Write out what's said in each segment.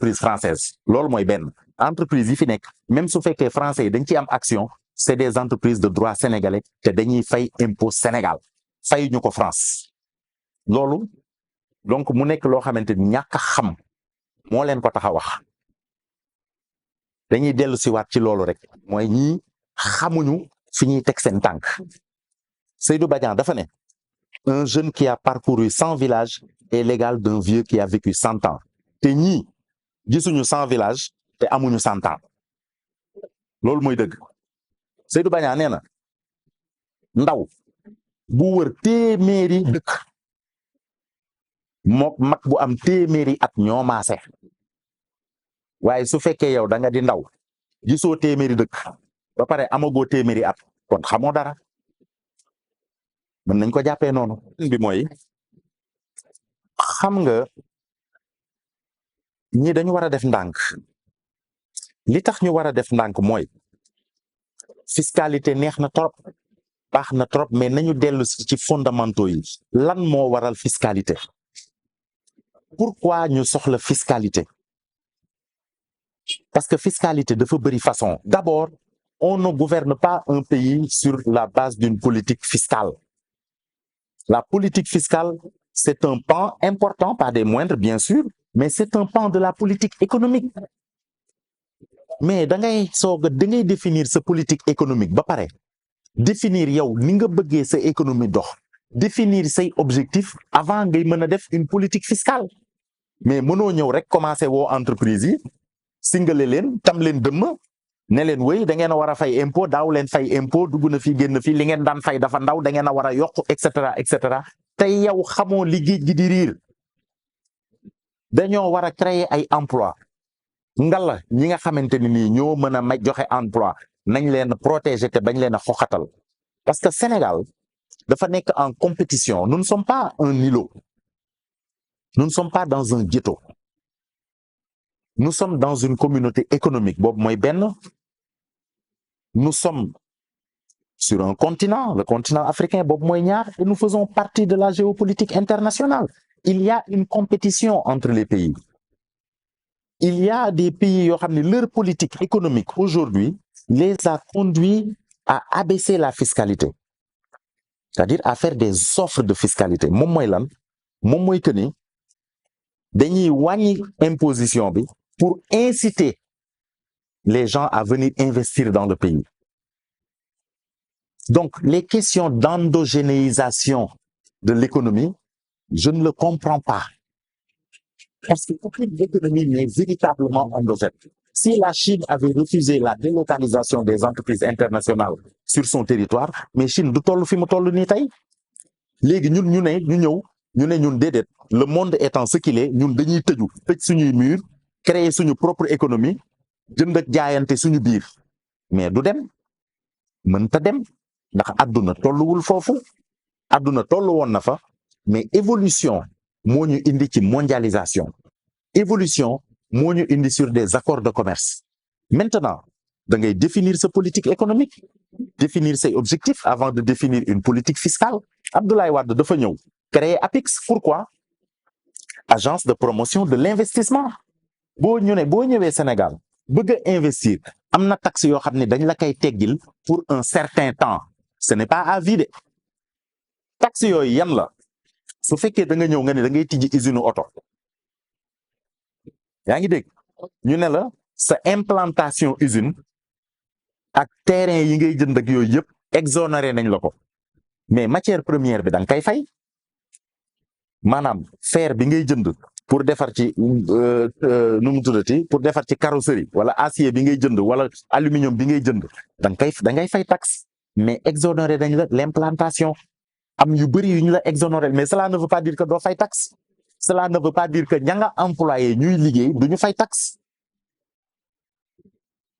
entreprises françaises loolu mooy benn entreprise yi fi nekk même su fekkee français yi dañ ciy am action c'est des entreprises de droit sénégalais te dañuy fay impôt Sénégal fay ñu ko France loolu donc mu nekk loo xamante ni ñàkk a xam moo leen ko tax a wax dañuy dellu si waat ci loolu rek mooy ñii xamuñu fi ñuy teg seen tànk Seydou Badiane dafa ne un jeune qui a parcouru 100 villages est l'égal d'un vieux qui a vécu 100 ans te ñii gisuñu 100 villages te amuñu 100 ans loolu mooy dëgg Seydou Badiane nee na ndaw bu wër téeméeri dëkk mook mag bu am téeméeri at ñoo maase waaye su fekkee yow da nga di ndaw gisoo téeméeri dëkk ba pare amagoo téeméeri at kon xamoo dara mën nañ ko jàppee noonu bi mooy xam nga ñi dañu war a def ndànk li tax ñu war a def ndànk mooy fiscalité neex na trop baax na trop mais nañu dellu ci fondamentaux yi lan moo waral fiscalité pourquoi ñu soxla fiscalité parce que fiscalité dafa bëri façon d'abord on ne gouverne pas un pays sur la base d'une politique fiscale la politique fiscale c'est un pan important pas des moindres bien sûr mais c'est un pan de la politique économique mais da ngay définir sa politique économique ba pare définir yow ni nga bëggee sa économie dox définir say objectifs avant ngay mën a def une politique fiscale mais mënoo ñëw rek commencer woo entreprise yi singale leen tam leen dëmm ne leen wéy da ngeen a war a fay impôt daaw leen fay impôt dugg na fi génn fi li ngeen daan fay dafa ndaw da ngeen a war a yokk et cetera te yow xamoo li géej gi di riir dañoo war a créer ay emploi ngalla ñi nga xamante ni nii ñoo mën a joxe emploi nañ leen protéger te bañ leen a xoxatal parce que Sénégal dafa nekk en compétition nous ne sommes pas un îlot nous ne sommes pas dans un ghetto nous sommes dans une communauté économique boobu mooy benn nous sommes sur un continent le continent africain boobu mooy ñaar et nous faisons partie de la géopolitique internationale il y a une compétition entre les pays il y a des pays yoo xam ne leur politique économique aujourd'hui les a conduits à abaisser la fiscalité c'est-à-dire à faire des offres de fiscalité moom mooy lan moom mooy que ni dañuy wàññi imposition bi pour inciter les gens à venir investir dans le pays donc les questions d'endogénéisation de l'économie je ne le comprends pas parce que aucune économie n'est véritablement endogène si la Chine avait refusé la délocalisation des entreprises internationales sur son territoire mais Chine du toll fi mu toll nii tey léegi ñun ñun déedéet le monde étant ce qu'il est ñun dañuy tëj suñuy mur créer suñu propre économie jënd ak jaayante suñu biir mais du dem mënta dem ndax àdduna tolluwul foofu àdduna tollu woon na fa mais évolution moo ñu indi ci mondialisation évolution moo ñu indi sur des accords de commerce maintenant da ngay définir sa politique économique définir ses objectifs avant de définir une politique fiscale Abdoulaye Wade dafa ñëw créer APIX pourquoi agence de promotion de l'investissement boo ñëwee Sénégal bëgg a investir am na taxe yoo xam ne dañ la koy teggil pour un certain temps ce n'est pas à vie de taxe yooyu yan la su fekkee da nga ñëw nga ne da ngay tijji usine oto yaa ngi dégg ñu ne la sa implantation usine ak terrain yi ngay jënd ak yooyu yëpp exonéré nañ la ko mais matière première bi da nga koy fay maanaam fer bi ngay jënd pour defar ci nu mu tuddati pour defar ci carrosserie wala acier bi ngay jënd wala aluminium bi ngay jënd da ngay fay taxe mais exonéré dañ la l'implantation am yu bëri yu ñu la exonéré mais cela ne veut pas dire que doo fay taxe cela ne veut pas dire que ña nga employé ñuy liggéey du ñu fay taxe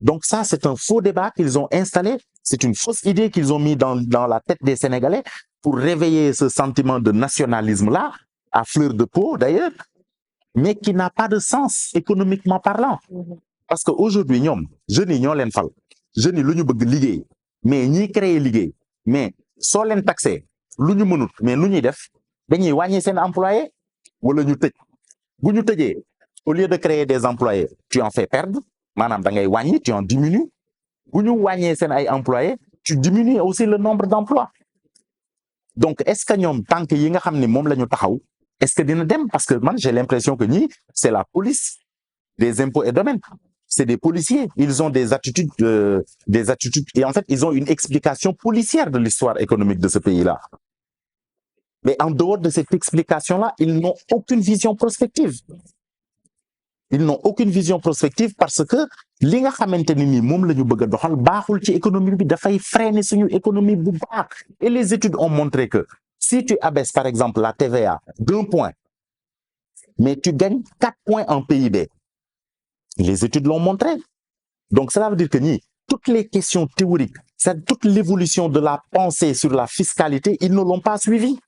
donc ça c'est un faux débat qu'ils ont installé c'est une fausse idée qu'ils ont mis dans la tête des Sénégalais pour réveiller ce sentiment de nationalisme là à fleur de peau d'ailleurs mais qui n'a pas de sens économiquement parlant parce que aujourd'hui ñoom jeunes yi ñoo leen fal jeunes yi lu ñu bëgg liggéey mais ñiy créer liggéey mais soo leen taxé lu ñu mënut mais nu ñuy def dañuy wàññi seen employé wala ñu tëj bu ñu tëjee au lieu de créer des employés tu en fais perdre maanaam da ngay wàññi tu en diminues bu ñu wàññee seen ay employés tu diminues aussi le nombre d'emplois donc est-ce que ñoom tànk yi nga xam ne moom la ñu taxaw est-ce que dina dem parce que man j'ai l'impression que ñii c'est la police des impôts et domaines c'est des policiers ils ont des attitudes et en fait ils ont une explication policière de l'histoire économique de ce pays-là mais en dehors de cette explication-là ils n'ont aucune vision prospective parce que li nga xamante ni nii moom la ñu bëgg a doxal baaxul ci économie bi dafay freiner suñu économie bu baax et les études ont montré que si tu abaisses par exemple la TVA d'1 point mais tu gagnes 4 points en PIB les études l'ont montré donc cela veut dire que ñii toutes les questions théoriques c'est toute l'évolution de la pensée sur la fiscalité ils ne l'ont pas suivi